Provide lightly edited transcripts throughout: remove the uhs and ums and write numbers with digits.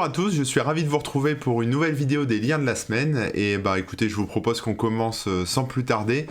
Bonjour à tous, je suis ravi de vous retrouver pour une nouvelle vidéo des liens de la semaine. Et bah écoutez, je vous propose qu'on commence sans plus tarder.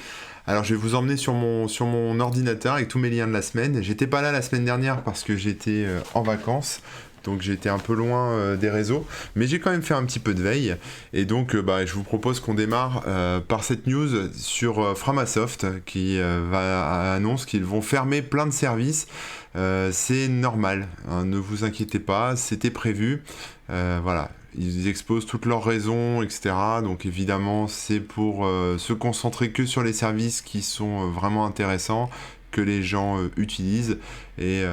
Alors je vais vous emmener sur mon ordinateur avec tous mes liens de la semaine. J'étais pas là la semaine dernière parce que j'étais en vacances. Donc j'étais un peu loin des réseaux, mais j'ai quand même fait un petit peu de veille. Et donc bah, je vous propose qu'on démarre par cette news sur Framasoft qui annonce qu'ils vont fermer plein de services. C'est normal, hein, ne vous inquiétez pas, c'était prévu. Voilà, ils exposent toutes leurs raisons, etc. Donc évidemment, c'est pour se concentrer que sur les services qui sont vraiment intéressants, que les gens utilisent, et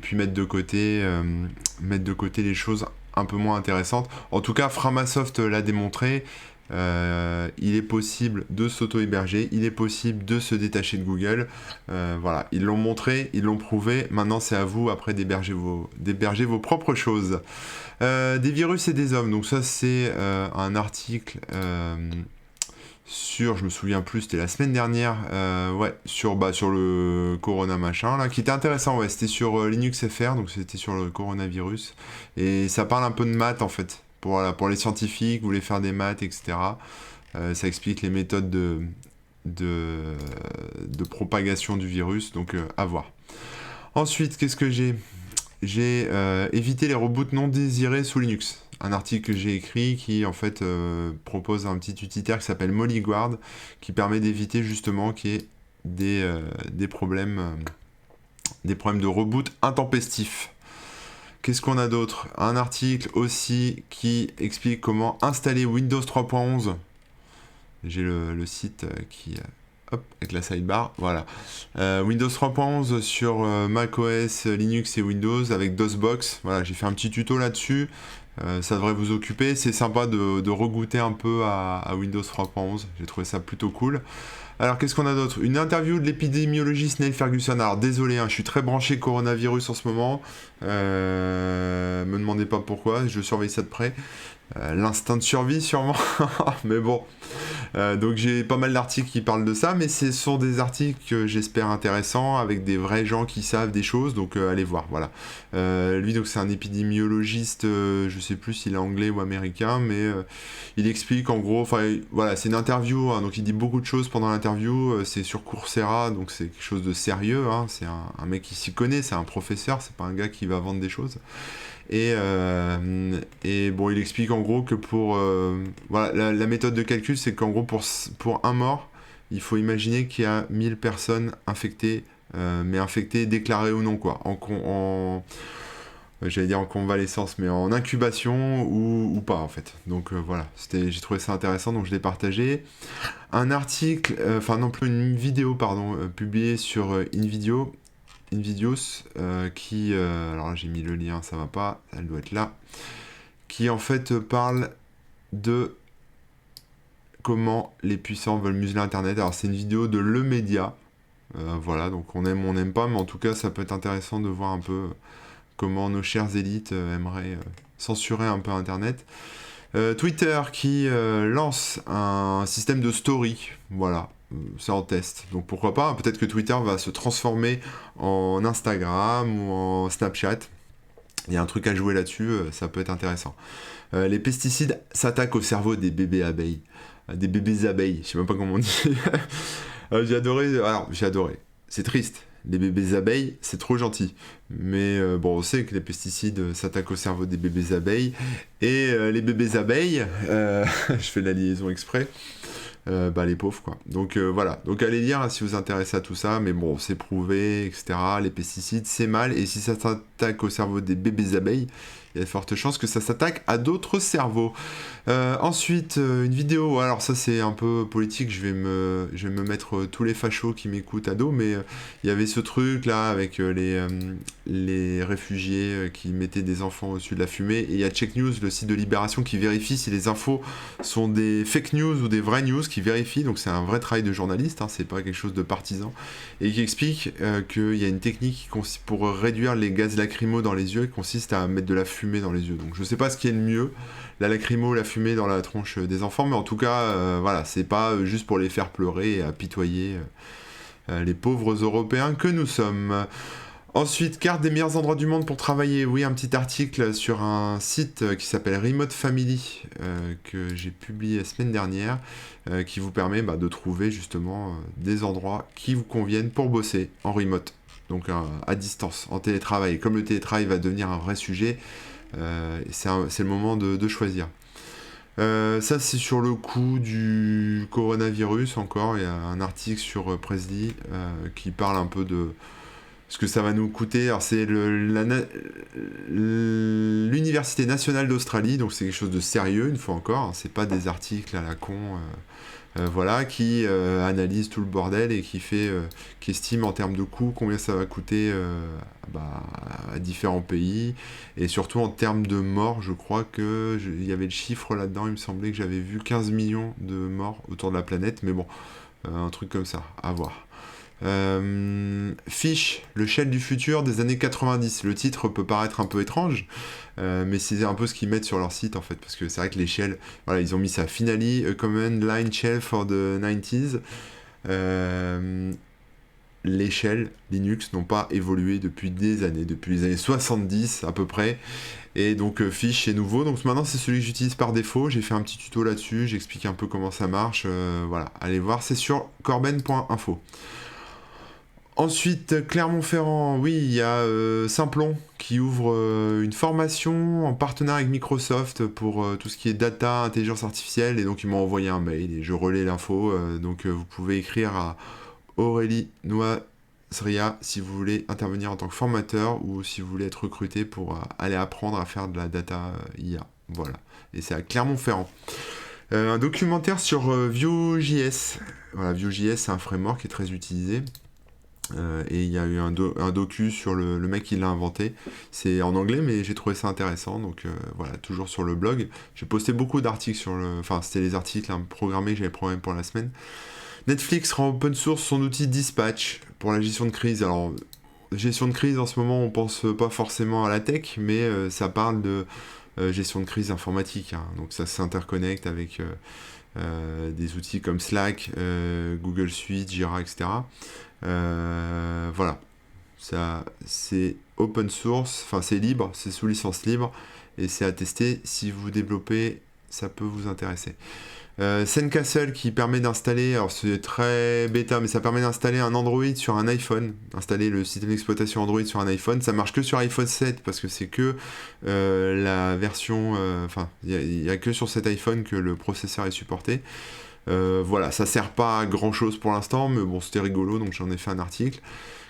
puis mettre de côté les choses un peu moins intéressantes. En tout cas, Framasoft l'a démontré. Il est possible de s'auto-héberger, il est possible de se détacher de Google. Voilà, ils l'ont montré, ils l'ont prouvé. Maintenant, c'est à vous après d'héberger vos propres choses. Des virus et des hommes. Donc ça, c'est un article sur, je me souviens plus, c'était la semaine dernière, sur le corona machin là, qui était intéressant. Ouais, c'était sur Linux FR, donc c'était sur le coronavirus, et ça parle un peu de maths en fait. Pour les scientifiques, vous voulez faire des maths, etc. Ça explique les méthodes de propagation du virus, donc à voir. Ensuite, qu'est-ce que j'ai ? J'ai évité les reboots non désirés sous Linux. Un article que j'ai écrit qui en fait propose un petit utilitaire qui s'appelle MollyGuard, qui permet d'éviter justement qu'il y ait des problèmes de reboot intempestifs. Qu'est-ce qu'on a d'autre ? Un article aussi qui explique comment installer Windows 3.11. J'ai le site qui... hop, avec la sidebar, voilà. Windows 3.11 sur macOS, Linux et Windows avec DOSBox. Voilà, j'ai fait un petit tuto là-dessus. Ça devrait vous occuper. C'est sympa de regoûter un peu à Windows 3.11. J'ai trouvé ça plutôt cool. Alors, qu'est-ce qu'on a d'autre ? Une interview de l'épidémiologiste Neil Ferguson. Alors, désolé, je suis très branché coronavirus en ce moment. Me demandez pas pourquoi, je surveille ça de près. L'instinct de survie, sûrement. Mais bon. Donc, j'ai pas mal d'articles qui parlent de ça, mais ce sont des articles que j'espère intéressants, avec des vrais gens qui savent des choses. Donc, allez voir, voilà. Lui, donc, c'est un épidémiologiste, je sais plus s'il est anglais ou américain, mais il explique en gros, voilà, c'est une interview, donc il dit beaucoup de choses pendant l'interview, c'est sur Coursera, donc c'est quelque chose de sérieux, c'est un mec qui s'y connaît, c'est un professeur, c'est pas un gars qui va vendre des choses. Et bon, il explique en gros que voilà, la méthode de calcul, c'est qu'en gros, pour un mort, il faut imaginer qu'il y a 1000 personnes infectées, mais infectées déclarées ou non, quoi, j'allais dire en convalescence, mais en incubation ou pas en fait. Donc voilà, j'ai trouvé ça intéressant, donc je l'ai partagé. Un article, une vidéo, pardon, publiée sur Invidios, qui, alors là j'ai mis le lien, ça va pas, elle doit être là, qui en fait parle de comment les puissants veulent museler Internet. Alors c'est une vidéo de Le Média, voilà, donc on aime, on n'aime pas, mais en tout cas ça peut être intéressant de voir un peu comment nos chères élites aimeraient censurer un peu Internet. Twitter qui lance un système de story, voilà, c'est en test, donc pourquoi pas, peut-être que Twitter va se transformer en Instagram ou en Snapchat, il y a un truc à jouer là-dessus, ça peut être intéressant. Les pesticides s'attaquent au cerveau des bébés abeilles, je sais même pas comment on dit. J'ai adoré, c'est triste. Les bébés abeilles, c'est trop gentil. Mais bon, on sait que les pesticides s'attaquent au cerveau des bébés abeilles. Et les bébés abeilles, je fais la liaison exprès, les pauvres, quoi. Donc voilà, donc allez lire si vous vous intéressez à tout ça. Mais bon, c'est prouvé, etc. Les pesticides, c'est mal. Et si ça s'attaque au cerveau des bébés abeilles, il y a de fortes chances que ça s'attaque à d'autres cerveaux. Ensuite, une vidéo, alors ça c'est un peu politique, je vais me mettre tous les fachos qui m'écoutent à dos, mais il y avait ce truc là avec les réfugiés qui mettaient des enfants au-dessus de la fumée, et il y a Check News, le site de Libération, qui vérifie si les infos sont des fake news ou des vraies news, qui vérifie, donc c'est un vrai travail de journaliste, c'est pas quelque chose de partisan, et qui explique qu'il y a une technique pour réduire les gaz lacrymaux dans les yeux, qui consiste à mettre de la fumée dans les yeux. Donc je sais pas ce qui est le mieux, la lacrymo, la fumée dans la tronche des enfants, mais en tout cas, voilà, c'est pas juste pour les faire pleurer et apitoyer les pauvres Européens que nous sommes. Ensuite, carte des meilleurs endroits du monde pour travailler. Oui, un petit article sur un site qui s'appelle Remote Family, que j'ai publié la semaine dernière, qui vous permet de trouver justement des endroits qui vous conviennent pour bosser en remote, donc à distance, en télétravail. Et comme le télétravail va devenir un vrai sujet, c'est le moment de choisir. Ça, c'est sur le coup du coronavirus encore. Il y a un article sur Presley qui parle un peu de ce que ça va nous coûter. Alors, c'est l'Université nationale d'Australie, donc c'est quelque chose de sérieux, une fois encore. Hein, c'est pas des articles à la con. Voilà, qui analyse tout le bordel et qui estime en termes de coûts combien ça va coûter à différents pays, et surtout en termes de morts. Je crois il y avait le chiffre là-dedans, il me semblait que j'avais vu 15 millions de morts autour de la planète, mais bon, un truc comme ça, à voir. Fish, le shell du futur des années 90. Le titre peut paraître un peu étrange, mais c'est un peu ce qu'ils mettent sur leur site en fait, parce que c'est vrai que les shells, voilà, ils ont mis ça. Finally, a command line shell for the 90s. Les shells Linux n'ont pas évolué depuis des années, depuis les années 70 à peu près, et donc Fish est nouveau, donc maintenant c'est celui que j'utilise par défaut. J'ai fait un petit tuto là-dessus, j'explique un peu comment ça marche, voilà, allez voir, c'est sur corben.info. Ensuite, Clermont-Ferrand, oui, il y a Simplon qui ouvre une formation en partenariat avec Microsoft pour tout ce qui est data, intelligence artificielle, et donc ils m'ont envoyé un mail et je relais l'info. Donc vous pouvez écrire à Aurélie Noisria si vous voulez intervenir en tant que formateur ou si vous voulez être recruté pour aller apprendre à faire de la data IA. Voilà, et c'est à Clermont-Ferrand. Un documentaire sur Vue.js. Voilà, Vue.js, c'est un framework qui est très utilisé. Et il y a eu un docu sur le mec qui l'a inventé. C'est en anglais, mais j'ai trouvé ça intéressant. Donc voilà, toujours sur le blog. J'ai posté beaucoup d'articles sur le. Enfin, c'était les articles programmés que j'avais programmés pour la semaine. Netflix rend open source son outil Dispatch pour la gestion de crise. Alors, gestion de crise en ce moment, on pense pas forcément à la tech, mais ça parle de gestion de crise informatique. Hein. Donc ça s'interconnecte avec des outils comme Slack, Google Suite, Jira, etc. Voilà, ça c'est open source, enfin c'est libre, c'est sous licence libre et c'est à tester. Si vous développez, ça peut vous intéresser. Sandcastle qui permet d'installer, alors c'est très bêta, mais ça permet d'installer un Android sur un iPhone, installer le système d'exploitation Android sur un iPhone. Ça marche que sur iPhone 7 parce que c'est que la version, enfin il y a que sur cet iPhone que le processeur est supporté. Voilà, ça sert pas à grand chose pour l'instant, mais bon, c'était rigolo, donc j'en ai fait un article.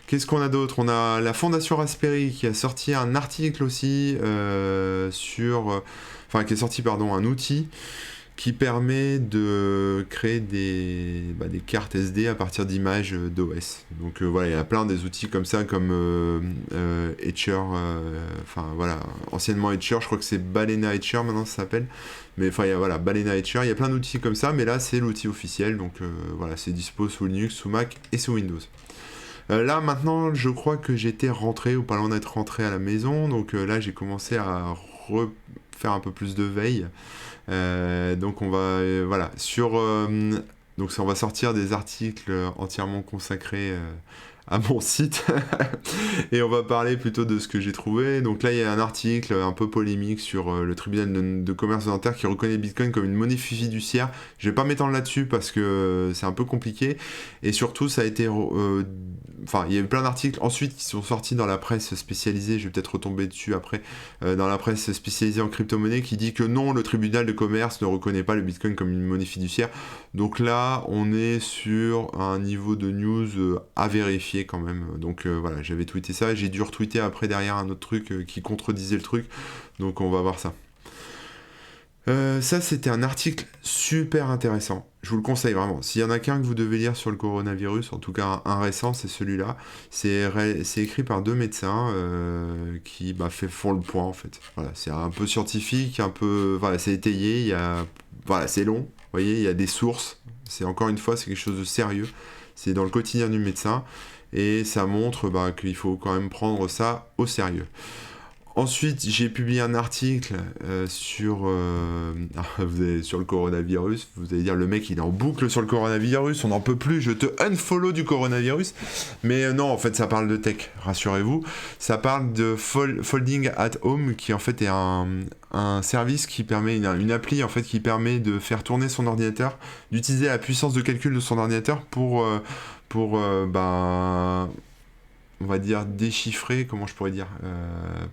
Qu'est-ce qu'on a d'autre? On a la Fondation Raspberry qui a sorti un article aussi qui est sorti, pardon, un outil qui permet de créer des cartes SD à partir d'images d'OS. Donc voilà, il y a plein des outils comme ça, comme Etcher, voilà, anciennement Etcher, je crois que c'est Balena Etcher maintenant ça s'appelle, mais enfin voilà, Balena Etcher, il y a plein d'outils comme ça, mais là c'est l'outil officiel, donc voilà, c'est dispo sous Linux, sous Mac et sous Windows. Là maintenant, je crois que j'étais rentré, ou pas loin d'être rentré à la maison, donc là j'ai commencé à faire un peu plus de veille. Donc on va voilà donc on va sortir des articles entièrement consacrés à mon site et on va parler plutôt de ce que j'ai trouvé. Donc là il y a un article un peu polémique sur le tribunal de commerce de Nanterre qui reconnaît Bitcoin comme une monnaie fiduciaire. Je vais pas m'étendre là-dessus parce que c'est un peu compliqué, et surtout ça a été il y a eu plein d'articles ensuite qui sont sortis dans la presse spécialisée, je vais peut-être retomber dessus après, dans la presse spécialisée en crypto-monnaie, qui dit que non, le tribunal de commerce ne reconnaît pas le Bitcoin comme une monnaie fiduciaire. Donc là, on est sur un niveau de news à vérifier quand même. Donc voilà, j'avais tweeté ça, j'ai dû retweeter après derrière un autre truc qui contredisait le truc, donc on va voir ça. Ça, c'était un article super intéressant. Je vous le conseille vraiment. S'il y en a qu'un que vous devez lire sur le coronavirus, en tout cas un récent, c'est celui-là. C'est écrit par deux médecins qui font le point en fait. Voilà, c'est un peu scientifique, un peu, voilà, c'est étayé. C'est long. Vous voyez, il y a des sources. C'est encore une fois, c'est quelque chose de sérieux. C'est dans le quotidien du médecin et ça montre qu'il faut quand même prendre ça au sérieux. Ensuite, j'ai publié un article sur le coronavirus. Vous allez dire, le mec, il est en boucle sur le coronavirus, on n'en peut plus, je te unfollow du coronavirus. Mais non, en fait, ça parle de tech, rassurez-vous. Ça parle de Folding at Home, qui en fait est un service qui permet, une appli en fait, qui permet de faire tourner son ordinateur, d'utiliser la puissance de calcul de son ordinateur on va dire déchiffrer, comment je pourrais dire,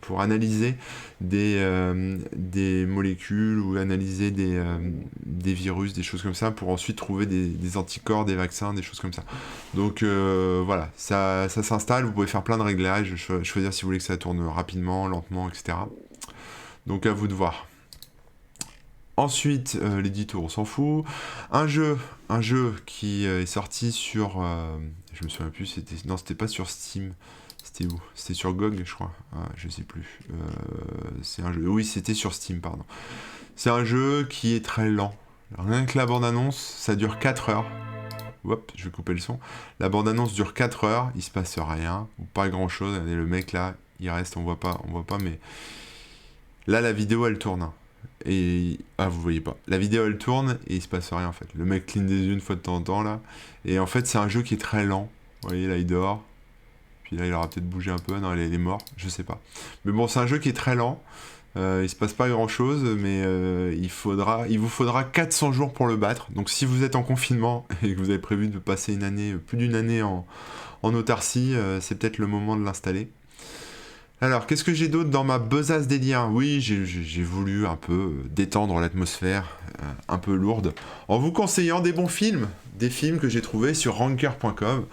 pour analyser des molécules ou analyser des virus, des choses comme ça, pour ensuite trouver des anticorps, des vaccins, des choses comme ça. Donc voilà, ça s'installe, vous pouvez faire plein de réglages, choisir si vous voulez que ça tourne rapidement, lentement, etc. Donc à vous de voir. Ensuite, l'édito, on s'en fout. Un jeu qui est sorti sur... je me souviens plus, c'était pas sur Steam. C'était où? C'était sur GOG, je crois. Ah, je sais plus. C'est un jeu... Oui, c'était sur Steam, pardon. C'est un jeu qui est très lent. Rien que la bande-annonce, ça dure 4 heures. Hop, je vais couper le son. La bande-annonce dure 4 heures, il se passe rien, ou pas grand-chose. Regardez, le mec là, il reste, on voit pas, mais... Là, la vidéo, elle tourne. Et vous voyez pas, la vidéo elle tourne et il se passe rien en fait, le mec cligne des yeux une fois de temps en temps là, et en fait c'est un jeu qui est très lent. Vous voyez, là il dort, puis là il aura peut-être bougé un peu, non il est mort, je sais pas, mais bon c'est un jeu qui est très lent. Il se passe pas grand chose, mais il vous faudra 400 jours pour le battre. Donc si vous êtes en confinement et que vous avez prévu de passer plus d'une année en autarcie, c'est peut-être le moment de l'installer. Alors, qu'est-ce que j'ai d'autre dans ma besace délire? Oui, j'ai voulu un peu détendre l'atmosphère, un peu lourde, en vous conseillant des bons films, des films que j'ai trouvés sur ranker.com,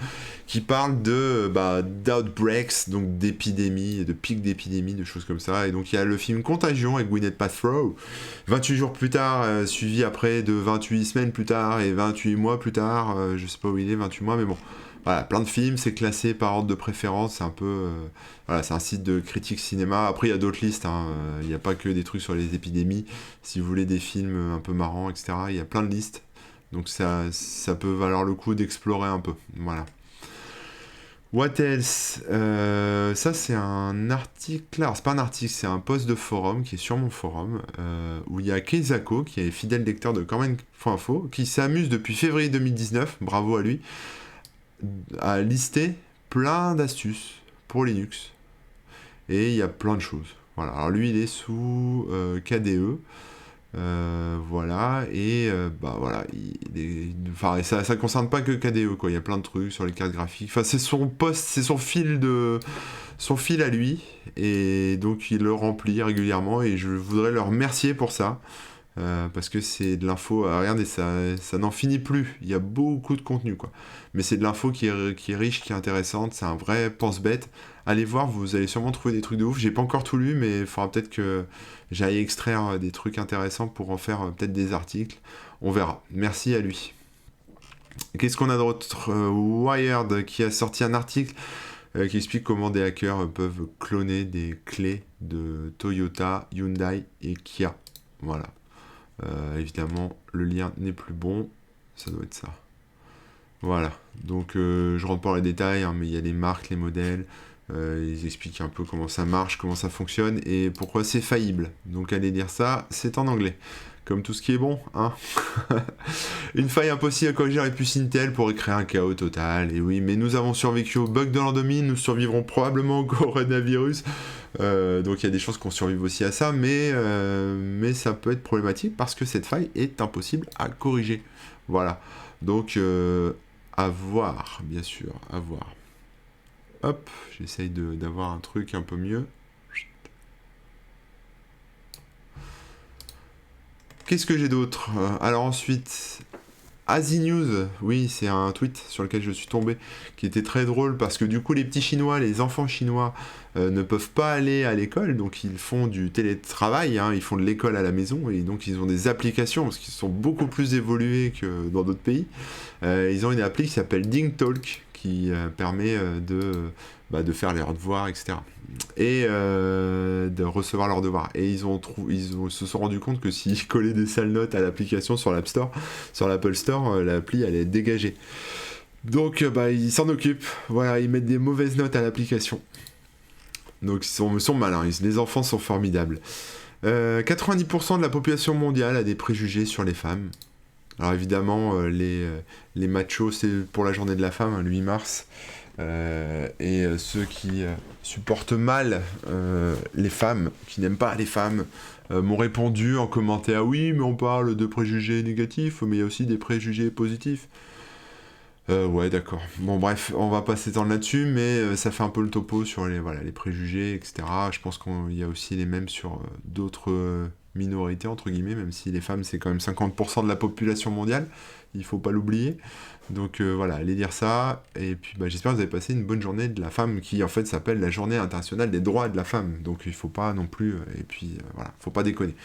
qui parlent d'outbreaks, donc d'épidémies, de pics d'épidémies, de choses comme ça. Et donc il y a le film Contagion avec Gwyneth Paltrow, 28 jours plus tard, suivi après de 28 semaines plus tard et 28 mois plus tard, je sais pas où il est, 28 mois, mais bon. Voilà, plein de films, c'est classé par ordre de préférence, c'est un peu... voilà, c'est un site de critique cinéma. Après, il y a d'autres listes, il n'y a pas que des trucs sur les épidémies. Si vous voulez des films un peu marrants, etc., il y a plein de listes. Donc ça peut valoir le coup d'explorer un peu. Voilà. What else? Ça, c'est un article... Alors, c'est pas un article, c'est un post de forum qui est sur mon forum, où il y a Keizako, qui est fidèle lecteur de Cormen.info, qui s'amuse depuis février 2019, bravo à lui, à lister plein d'astuces pour Linux. Et il y a plein de choses. Voilà. Alors lui, il est sous KDE. Voilà. Et voilà. Enfin, ça concerne pas que KDE, quoi. Il y a plein de trucs sur les cartes graphiques. Enfin, c'est son poste, c'est son fil à lui. Et donc, il le remplit régulièrement. Et je voudrais le remercier pour ça. Parce que c'est de l'info, regardez, ça n'en finit plus, il y a beaucoup de contenu, quoi. Mais c'est de l'info qui est riche, qui est intéressante, c'est un vrai pense-bête. Allez voir, vous allez sûrement trouver des trucs de ouf, j'ai pas encore tout lu, mais il faudra peut-être que j'aille extraire des trucs intéressants pour en faire peut-être des articles, on verra. Merci à lui. Qu'est-ce qu'on a d'autre? Wired qui a sorti un article qui explique comment des hackers peuvent cloner des clés de Toyota, Hyundai et Kia. Voilà. Évidemment, le lien n'est plus bon. Ça doit être ça. Voilà. Donc, je rentre pas dans les détails, mais il y a les marques, les modèles. Ils expliquent un peu comment ça marche, comment ça fonctionne et pourquoi c'est faillible. Donc, allez lire ça. C'est en anglais. Comme tout ce qui est bon, hein. Une faille impossible à corriger les puces Intel pourrait créer un chaos total. Et oui, mais nous avons survécu au bug de l'an 2000, nous survivrons probablement au coronavirus. Donc il y a des chances qu'on survive aussi à ça, mais ça peut être problématique parce que cette faille est impossible à corriger. Voilà. Donc à voir, bien sûr, à voir. Hop, j'essaye d'avoir un truc un peu mieux. Qu'est-ce que j'ai d'autre? Alors ensuite, AsiNews, oui, c'est un tweet sur lequel je suis tombé, qui était très drôle, parce que du coup, les petits Chinois, les enfants chinois, ne peuvent pas aller à l'école, donc ils font du télétravail, hein, ils font de l'école à la maison, et donc ils ont des applications, parce qu'ils sont beaucoup plus évolués que dans d'autres pays. Ils ont une appli qui s'appelle DingTalk, qui permet de faire leurs devoirs, etc. Et de recevoir leurs devoirs. Et ils se sont rendus compte que s'ils collaient des sales notes à l'application sur l'App Store, sur l'Apple Store, l'appli allait être dégagée. Donc ils s'en occupent. Voilà, ils mettent des mauvaises notes à l'application. Donc ils sont malins, les enfants sont formidables. 90% de la population mondiale a des préjugés sur les femmes. Alors évidemment, les machos, c'est pour la journée de la femme, hein, le 8 mars. Ceux qui supportent mal les femmes, qui n'aiment pas les femmes, m'ont répondu en commentaire: oui, mais on parle de préjugés négatifs, mais il y a aussi des préjugés positifs. Ouais, d'accord. Bon, bref, on va pas s'étendre là-dessus, mais ça fait un peu le topo sur les préjugés, etc. Je pense qu'il y a aussi les mêmes sur d'autres minorités, entre guillemets, même si les femmes, c'est quand même 50% de la population mondiale. Il faut pas l'oublier. Donc voilà, allez lire ça. Et puis j'espère que vous avez passé une bonne journée de la femme qui, en fait, s'appelle la Journée internationale des droits de la femme. Donc il faut pas non plus... et puis voilà, faut pas déconner.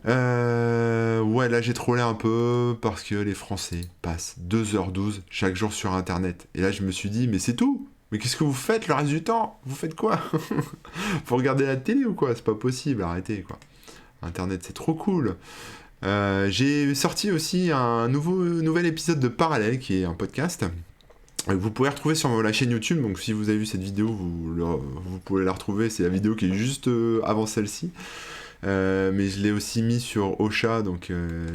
Ouais, là j'ai trollé un peu parce que les Français passent 2h12 chaque jour sur Internet. Et là je me suis dit, mais c'est tout. Mais qu'est-ce que vous faites le reste du temps? Vous faites quoi? Faut regarder la télé ou quoi? C'est pas possible, arrêtez quoi. Internet c'est trop cool. J'ai sorti aussi un nouvel épisode de Parallèle qui est un podcast. Vous pouvez retrouver sur la chaîne YouTube, donc si vous avez vu cette vidéo, vous pouvez la retrouver, c'est la vidéo qui est juste avant celle-ci. Mais je l'ai aussi mis sur Ocha, donc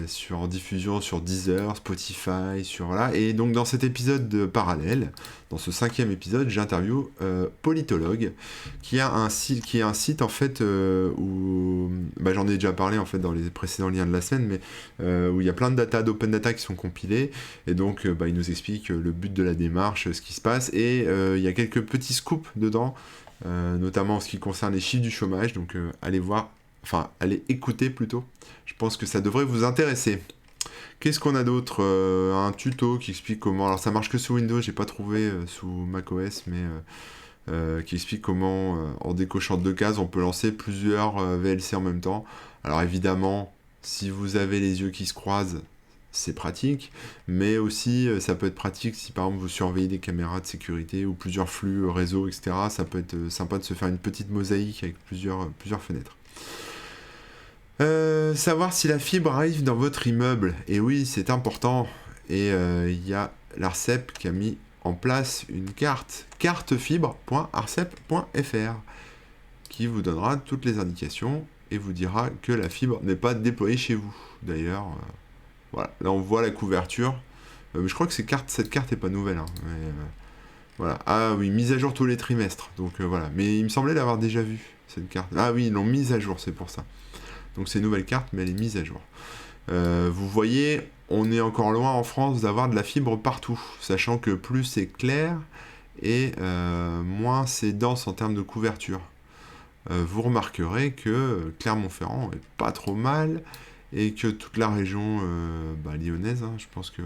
sur diffusion sur Deezer, Spotify, voilà. Et donc dans cet épisode de Parallèle, dans ce 5e épisode, j'interviewe Politologue, qui est un site en fait où j'en ai déjà parlé en fait dans les précédents liens de la semaine, mais où il y a plein de data, d'open data qui sont compilés, et donc il nous explique le but de la démarche, ce qui se passe, et il y a quelques petits scoops dedans, notamment en ce qui concerne les chiffres du chômage, donc allez voir. Enfin, allez écouter plutôt. Je pense que ça devrait vous intéresser. Qu'est-ce qu'on a d'autre? Un tuto qui explique comment... Alors ça marche que sous Windows, j'ai pas trouvé sous macOS, mais qui explique comment, en décochant 2 cases, on peut lancer plusieurs VLC en même temps. Alors évidemment, si vous avez les yeux qui se croisent, c'est pratique, mais aussi ça peut être pratique si par exemple vous surveillez des caméras de sécurité ou plusieurs flux réseau, etc. Ça peut être sympa de se faire une petite mosaïque avec plusieurs fenêtres. Savoir si la fibre arrive dans votre immeuble. Et oui, c'est important. Et il y a l'ARCEP qui a mis en place une cartefibre.arcep.fr qui vous donnera toutes les indications et vous dira que la fibre n'est pas déployée chez vous. D'ailleurs, voilà, là on voit la couverture. Mais je crois que cette carte est pas nouvelle. Hein, mais, voilà. Ah oui, mise à jour tous les trimestres. Donc voilà. Mais il me semblait l'avoir déjà vu, cette carte. Ah oui, ils l'ont mise à jour, c'est pour ça. Donc c'est une nouvelle carte, mais elle est mise à jour. Vous voyez, on est encore loin en France d'avoir de la fibre partout, sachant que plus c'est clair et moins c'est dense en termes de couverture. Vous remarquerez que Clermont-Ferrand est pas trop mal et que toute la région lyonnaise, hein, je pense que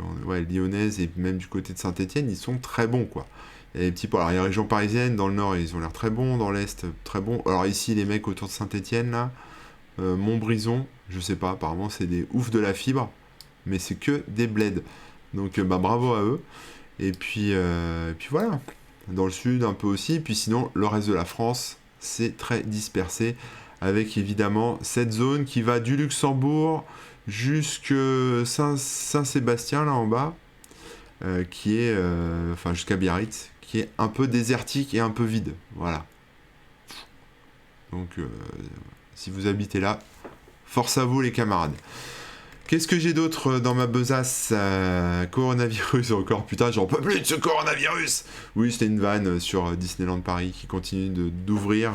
lyonnaise et même du côté de Saint-Étienne, ils sont très bons quoi. Il y a des petits points. Alors il y a la région parisienne, dans le nord ils ont l'air très bons, dans l'est très bons. Alors ici les mecs autour de Saint-Étienne là. Montbrison, je sais pas, apparemment c'est des oufs de la fibre, mais c'est que des bleds. Donc bravo à eux. Et puis voilà. Dans le sud un peu aussi. Et puis sinon, le reste de la France, c'est très dispersé. Avec évidemment cette zone qui va du Luxembourg jusque Saint-Sébastien là en bas, qui est, jusqu'à Biarritz, qui est un peu désertique et un peu vide. Voilà. Donc si vous habitez là, force à vous les camarades. Qu'est-ce que j'ai d'autre dans ma besace? Coronavirus encore, putain, j'en peux plus de ce coronavirus. Oui, c'était une vanne sur Disneyland Paris qui continue d'ouvrir.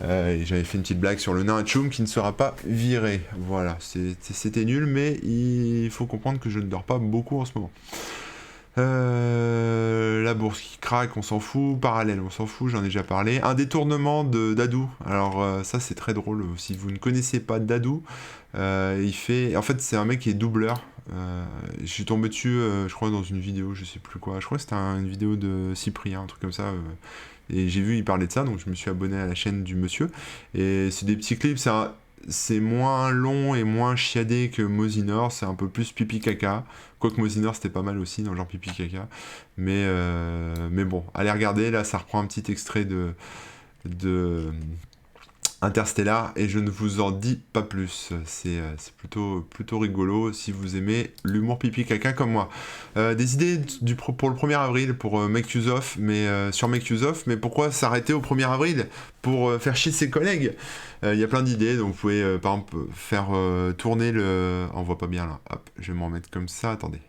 Et j'avais fait une petite blague sur le nain Tchoum qui ne sera pas viré. Voilà, c'était nul, mais il faut comprendre que je ne dors pas beaucoup en ce moment. La bourse qui craque, on s'en fout. Parallèle, on s'en fout, j'en ai déjà parlé. Un détournement d'Adou. Alors ça c'est très drôle. Si vous ne connaissez pas Dadou, il fait... En fait c'est un mec qui est doubleur. Je suis tombé dessus, je crois dans une vidéo, je sais plus quoi. Je crois que c'était une vidéo de Cyprien, un truc comme ça. Et j'ai vu il parlait de ça, donc je me suis abonné à la chaîne du monsieur. Et c'est des petits clips, c'est moins long et moins chiadé que Mosinor, c'est un peu plus pipi caca. Quoique Mosinor c'était pas mal aussi dans le genre pipi caca. Mais bon, allez regarder, là ça reprend un petit extrait de Interstellar, et je ne vous en dis pas plus. C'est plutôt rigolo si vous aimez l'humour pipi caca comme moi. Des idées pour le 1er avril, pour Make Use Of, sur Make Use Of, mais pourquoi s'arrêter au 1er avril pour faire chier ses collègues? Il y a plein d'idées, donc vous pouvez par exemple faire tourner le... On voit pas bien là, hop, je vais m'en remettre comme ça, attendez.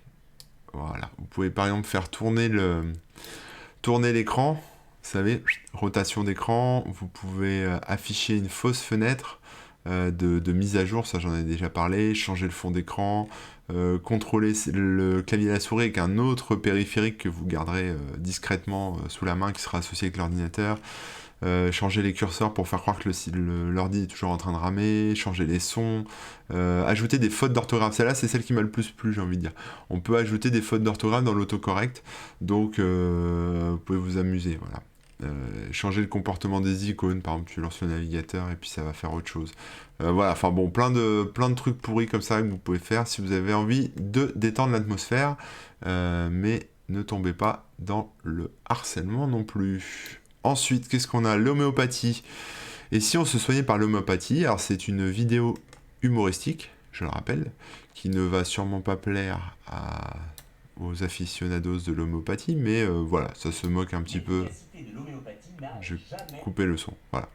Voilà, vous pouvez par exemple faire tourner l'écran. Vous savez, rotation d'écran, vous pouvez afficher une fausse fenêtre de mise à jour, ça j'en ai déjà parlé, changer le fond d'écran, contrôler le clavier et la souris avec un autre périphérique que vous garderez discrètement sous la main qui sera associé avec l'ordinateur, changer les curseurs pour faire croire que l'ordi est toujours en train de ramer, changer les sons, ajouter des fautes d'orthographe. Celle-là, c'est celle qui m'a le plus plu, j'ai envie de dire. On peut ajouter des fautes d'orthographe dans l'autocorrect, donc vous pouvez vous amuser, voilà. Changer le comportement des icônes, par exemple tu lances le navigateur et puis ça va faire autre chose. Voilà, enfin bon, plein de trucs pourris comme ça que vous pouvez faire si vous avez envie de détendre l'atmosphère, mais ne tombez pas dans le harcèlement non plus. Ensuite, qu'est-ce qu'on a? L'homéopathie. Et si on se soignait par l'homéopathie? Alors c'est une vidéo humoristique, je le rappelle, qui ne va sûrement pas plaire aux aficionados de l'homéopathie, mais voilà, ça se moque un petit peu. Je vais couper le son, voilà.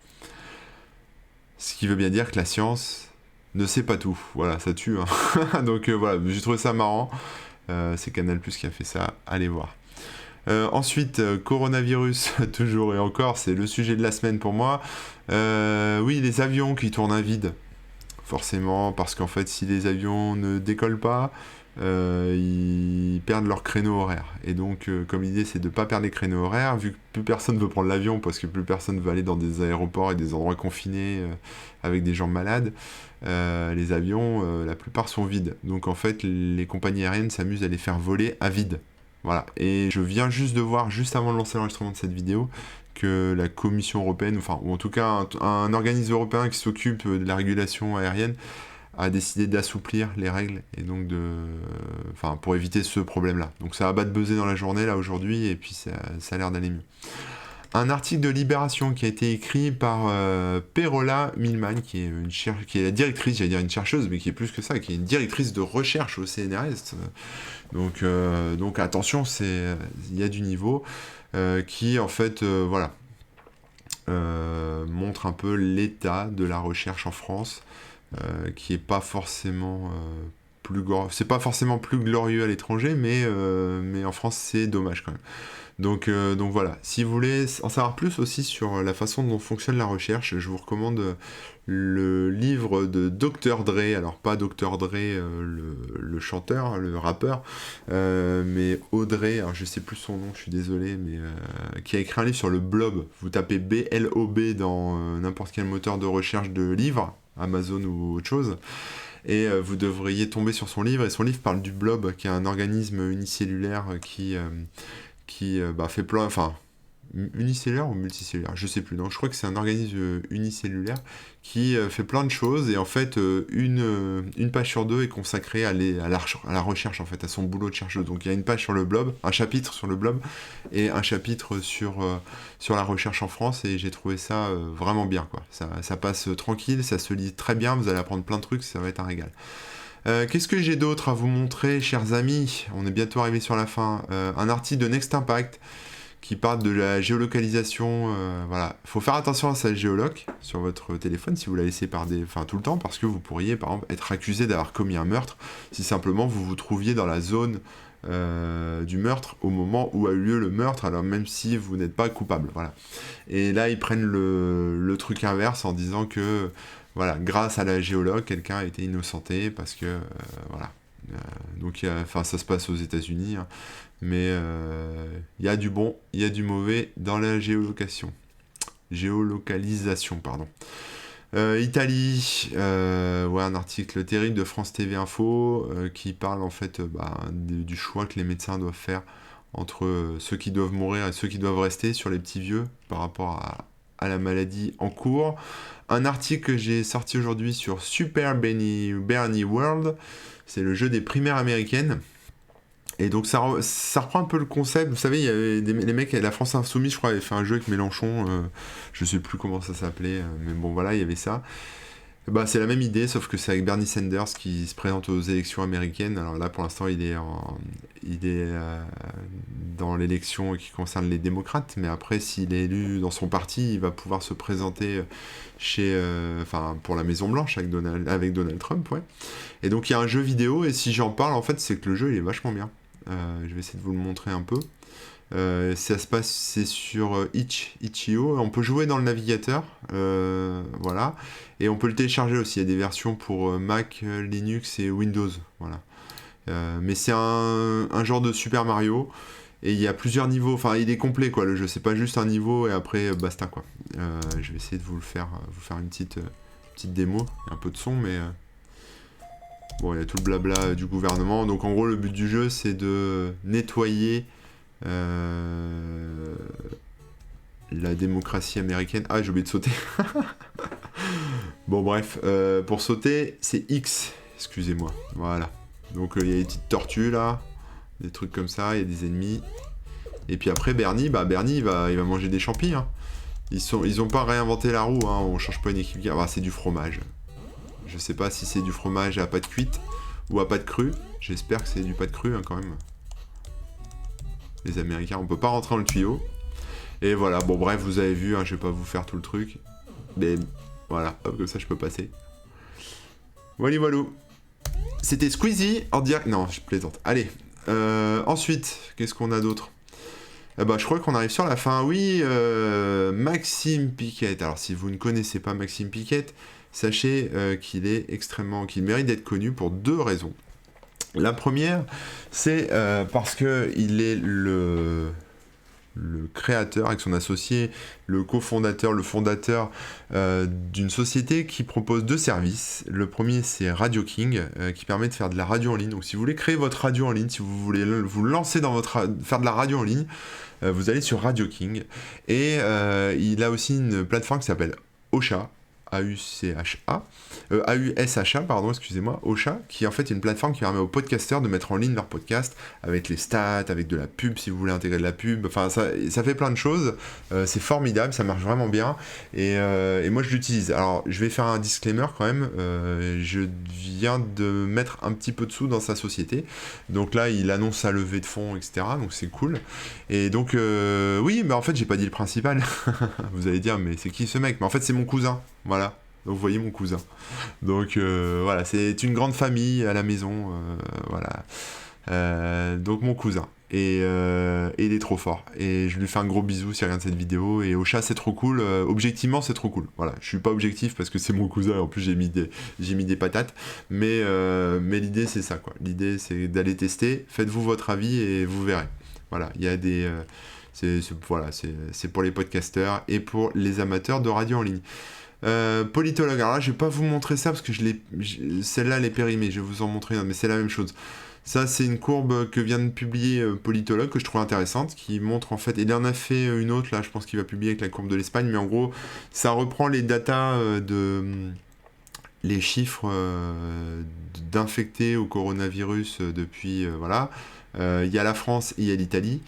Ce qui veut bien dire que la science ne sait pas tout, voilà, ça tue, hein. Donc voilà, j'ai trouvé ça marrant, c'est Canal+ qui a fait ça, allez voir. Ensuite, coronavirus, toujours et encore, c'est le sujet de la semaine pour moi. Oui, les avions qui tournent à vide, forcément, parce qu'en fait, si les avions ne décollent pas, ils perdent leur créneau horaire. Et donc, comme l'idée, c'est de ne pas perdre les créneaux horaires, vu que plus personne veut prendre l'avion, parce que plus personne veut aller dans des aéroports et des endroits confinés avec des gens malades, les avions, la plupart sont vides. Donc, en fait, les compagnies aériennes s'amusent à les faire voler à vide. Voilà. Et je viens juste de voir, juste avant de lancer l'enregistrement de cette vidéo, que la Commission européenne, enfin, ou en tout cas un organisme européen qui s'occupe de la régulation aérienne, a décidé d'assouplir les règles et donc pour éviter ce problème-là. Donc ça a bas de buzzer dans la journée là aujourd'hui et puis ça a l'air d'aller mieux. Un article de Libération qui a été écrit par Perola Milman, qui est la directrice, j'allais dire une chercheuse, mais qui est plus que ça, qui est une directrice de recherche au CNRS. Donc attention, il y a du niveau, qui en fait, montre un peu l'état de la recherche en France, qui est pas forcément c'est pas forcément plus glorieux à l'étranger, mais en France c'est dommage quand même. Donc voilà, si vous voulez en savoir plus aussi sur la façon dont fonctionne la recherche, je vous recommande le livre de Dr Dre, alors pas Dr Dre le chanteur, le rappeur, mais Audrey, alors je sais plus son nom, je suis désolé, mais qui a écrit un livre sur le blob. Vous tapez BLOB dans n'importe quel moteur de recherche de livres, Amazon ou autre chose, et vous devriez tomber sur son livre, et son livre parle du blob, qui est un organisme unicellulaire qui fait plein, enfin, unicellulaire ou multicellulaire, je sais plus, donc je crois que c'est un organisme unicellulaire qui fait plein de choses, et en fait une page sur deux est consacrée à la recherche, en fait, à son boulot de chercheuse. Donc il y a une page sur le blob, un chapitre sur le blob, et un chapitre sur la recherche en France, et j'ai trouvé ça vraiment bien, quoi. Ça passe tranquille, ça se lit très bien, vous allez apprendre plein de trucs, ça va être un régal. Qu'est-ce que j'ai d'autre à vous montrer, chers amis? On est bientôt arrivé sur la fin. Un article de Next Impact qui parle de la géolocalisation. Voilà, faut faire attention à sa géoloc sur votre téléphone si vous la laissez tout le temps, parce que vous pourriez par exemple être accusé d'avoir commis un meurtre si simplement vous vous trouviez dans la zone du meurtre au moment où a eu lieu le meurtre, alors même si vous n'êtes pas coupable. Voilà. Et là, ils prennent le truc inverse en disant que voilà, grâce à la géologue, quelqu'un a été innocenté parce que voilà. Donc ça se passe aux États-Unis, hein, mais il y a du bon, il y a du mauvais dans la géolocalisation, pardon. Italie, un article terrible de France TV Info qui parle en fait du choix que les médecins doivent faire entre ceux qui doivent mourir et ceux qui doivent rester sur les petits vieux par rapport à la maladie en cours. Un article que j'ai sorti aujourd'hui sur Super Bernie World, c'est le jeu des primaires américaines. Et donc ça reprend un peu le concept. Vous savez, il y avait les mecs, la France Insoumise, je crois, avaient fait un jeu avec Mélenchon. Je sais plus comment ça s'appelait, mais bon, voilà, il y avait ça. Bah, c'est la même idée, sauf que c'est avec Bernie Sanders qui se présente aux élections américaines. Alors là, pour l'instant, il est dans l'élection qui concerne les démocrates, mais après, s'il est élu dans son parti, il va pouvoir se présenter enfin, pour la Maison Blanche avec Donald Trump, ouais. Et donc, il y a un jeu vidéo, et si j'en parle, en fait, c'est que le jeu, il est vachement bien. Je vais essayer de vous le montrer un peu. Ça se passe, c'est sur Itch.io. On peut jouer dans le navigateur, voilà, et on peut le télécharger aussi. Il y a des versions pour Mac, Linux et Windows, voilà. Mais c'est un genre de Super Mario et il y a plusieurs niveaux. Enfin, il est complet quoi. Le jeu, c'est pas juste un niveau et après basta quoi. Je vais essayer de vous faire une petite démo. Il y a un peu de son, mais bon, il y a tout le blabla du gouvernement. Donc en gros, le but du jeu, c'est de nettoyer la démocratie américaine. Ah, j'ai oublié de sauter. Bon, bref, pour sauter, c'est X. Excusez-moi. Voilà. Donc il y a des petites tortues là, des trucs comme ça, il y a des ennemis. Et puis après, Bernie, il va manger des champis. Hein. Ils ont pas réinventé la roue, hein. On change pas une équipe. Ah, c'est du fromage. Je sais pas si c'est du fromage à pâte cuite ou à pâte crue. J'espère que c'est du pâte crue hein, quand même. Les Américains, on peut pas rentrer dans le tuyau. Et voilà, bon bref, vous avez vu, hein, je vais pas vous faire tout le truc. Mais voilà, hop, comme ça je peux passer. Voilà, voilà. C'était Squeezie en direct. Non, je plaisante. Allez. Ensuite, qu'est-ce qu'on a d'autre? Je crois qu'on arrive sur la fin. Oui, Maxime Piquet. Alors, si vous ne connaissez pas Maxime Piquet, sachez qu'il mérite d'être connu pour deux raisons. La première, c'est parce que il est le créateur avec son associé, le cofondateur, le fondateur d'une société qui propose deux services. Le premier, c'est Radio King, qui permet de faire de la radio en ligne. Donc si vous voulez créer votre radio en ligne, si vous voulez vous lancer dans faire de la radio en ligne, vous allez sur Radio King. Et il a aussi une plateforme qui s'appelle Ocha. AUSHA, pardon, excusez-moi, Ocha, qui est en fait une plateforme qui permet aux podcasteurs de mettre en ligne leur podcast avec les stats, avec de la pub si vous voulez intégrer de la pub, enfin ça fait plein de choses, c'est formidable, ça marche vraiment bien, et moi je l'utilise. Alors je vais faire un disclaimer quand même, je viens de mettre un petit peu de sous dans sa société, donc là il annonce sa levée de fonds, etc., donc c'est cool, et donc oui, mais en fait j'ai pas dit le principal, vous allez dire mais c'est qui ce mec? Mais en fait c'est mon cousin. Voilà, donc vous voyez mon cousin. Donc voilà, c'est une grande famille à la maison, voilà. Donc mon cousin. Et il est trop fort. Et je lui fais un gros bisou s'il regarde cette vidéo. Et Ocha, c'est trop cool. Objectivement, c'est trop cool. Voilà, je suis pas objectif parce que c'est mon cousin. Et en plus, j'ai mis des patates. Mais l'idée, c'est ça, quoi. L'idée, c'est d'aller tester. Faites-vous votre avis et vous verrez. Voilà, il y a des... c'est pour les podcasteurs et pour les amateurs de radio en ligne. Politologue, alors là je vais pas vous montrer ça parce que celle-là elle est périmée, je vais vous en montrer une, mais c'est la même chose. Ça c'est une courbe que vient de publier Politologue que je trouve intéressante, qui montre en fait, il en a fait une autre là, je pense qu'il va publier avec la courbe de l'Espagne, mais en gros ça reprend les datas les chiffres d'infectés au coronavirus depuis voilà. Il y a la France et il y a l'Italie.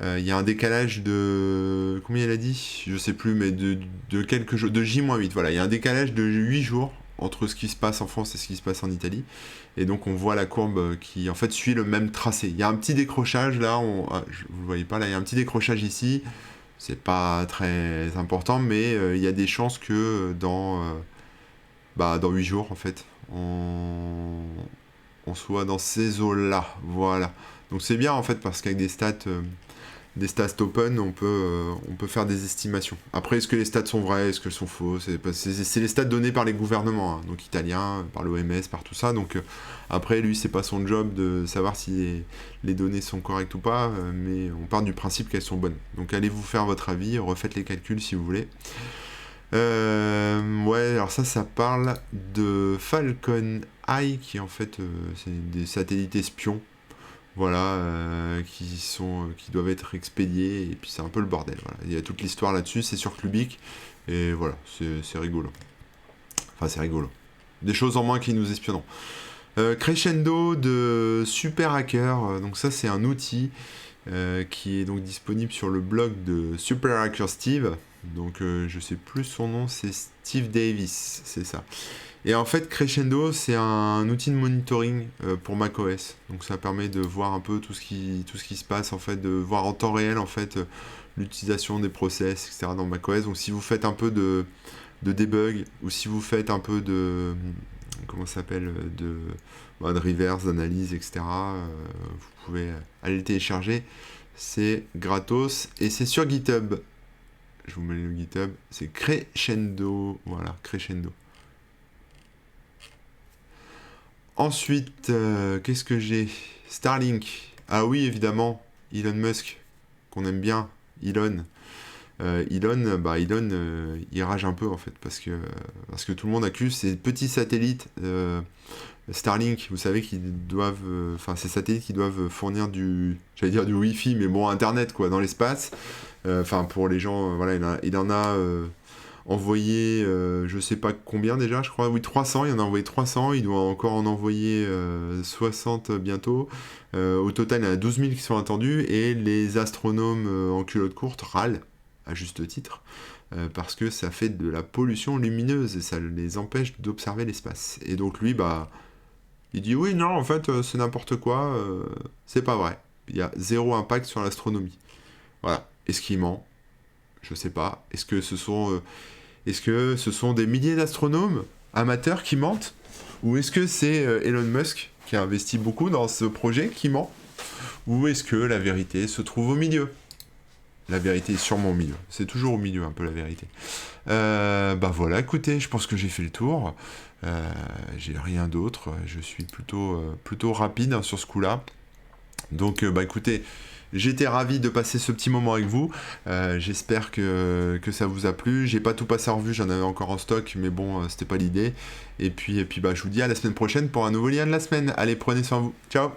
Il y a un décalage de... Combien il a dit? Je sais plus, mais de quelques jours... De J-8, voilà. Il y a un décalage de 8 jours entre ce qui se passe en France et ce qui se passe en Italie. Et donc on voit la courbe qui en fait suit le même tracé. Il y a un petit décrochage là, vous le voyez pas là, il y a un petit décrochage ici. C'est pas très important, mais il y a des chances que dans 8 jours en fait, on soit dans ces eaux-là. Voilà. Donc c'est bien en fait parce qu'avec des stats open, on peut faire des estimations. Après, est-ce que les stats sont vraies, est-ce qu'elles sont fausses? C'est les stats donnés par les gouvernements, hein, donc italiens, par l'OMS, par tout ça. Donc après, lui, c'est pas son job de savoir si les données sont correctes ou pas, mais on part du principe qu'elles sont bonnes. Donc allez vous faire votre avis, refaites les calculs si vous voulez. Ouais, alors ça parle de Falcon Eye, qui en fait, c'est des satellites espions. Voilà, qui doivent être expédiés, et puis c'est un peu le bordel. Voilà. Il y a toute l'histoire là-dessus, c'est sur Clubic, et voilà, c'est rigolo. Enfin, c'est rigolo. Des choses en moins qui nous espionnons. Crescendo de Super Hacker. Donc ça, c'est un outil qui est donc disponible sur le blog de Super Hacker Steve. Donc je sais plus son nom, c'est Steve Davis, c'est ça. Et en fait, Crescendo, c'est un outil de monitoring pour macOS. Donc ça permet de voir un peu tout ce qui se passe, en fait, de voir en temps réel, en fait, l'utilisation des process, etc. dans macOS. Donc si vous faites un peu de debug, ou si vous faites un peu de... Comment ça s'appelle de reverse, d'analyse, etc. Vous pouvez aller le télécharger. C'est gratos et c'est sur GitHub. Je vous mets le GitHub. C'est Crescendo. Voilà, Crescendo. Ensuite, qu'est-ce que j'ai? Starlink. Ah oui, évidemment. Elon Musk, qu'on aime bien. Elon. Elon, il rage un peu en fait parce que tout le monde accuse ces petits satellites Starlink, vous savez qu'ils doivent, enfin ces satellites qui doivent fournir j'allais dire du Wi-Fi, mais bon Internet quoi dans l'espace. Enfin pour les gens, voilà, il en a envoyé, je sais pas combien déjà, je crois, oui 300, il en a envoyé 300, il doit encore en envoyer 60 bientôt. Au total, il y en a 12 000 qui sont attendus et les astronomes en culotte courte râlent à juste titre, parce que ça fait de la pollution lumineuse et ça les empêche d'observer l'espace. Et donc lui, il dit oui, non, en fait, c'est n'importe quoi, c'est pas vrai. Il y a zéro impact sur l'astronomie. Voilà. Est-ce qu'il ment? Je sais pas. Est-ce que ce sont des milliers d'astronomes amateurs qui mentent? Ou est-ce que c'est Elon Musk qui a investi beaucoup dans ce projet qui ment? Ou est-ce que la vérité se trouve au milieu? La vérité est sûrement au milieu. C'est toujours au milieu, un peu, la vérité. Voilà, écoutez, je pense que j'ai fait le tour. J'ai rien d'autre. Je suis plutôt rapide hein, sur ce coup-là. Donc, écoutez, j'étais ravi de passer ce petit moment avec vous. J'espère que ça vous a plu. J'ai pas tout passé en revue, j'en avais encore en stock, mais bon, c'était pas l'idée. Et puis, je vous dis à la semaine prochaine pour un nouveau lien de la semaine. Allez, prenez soin de vous. Ciao!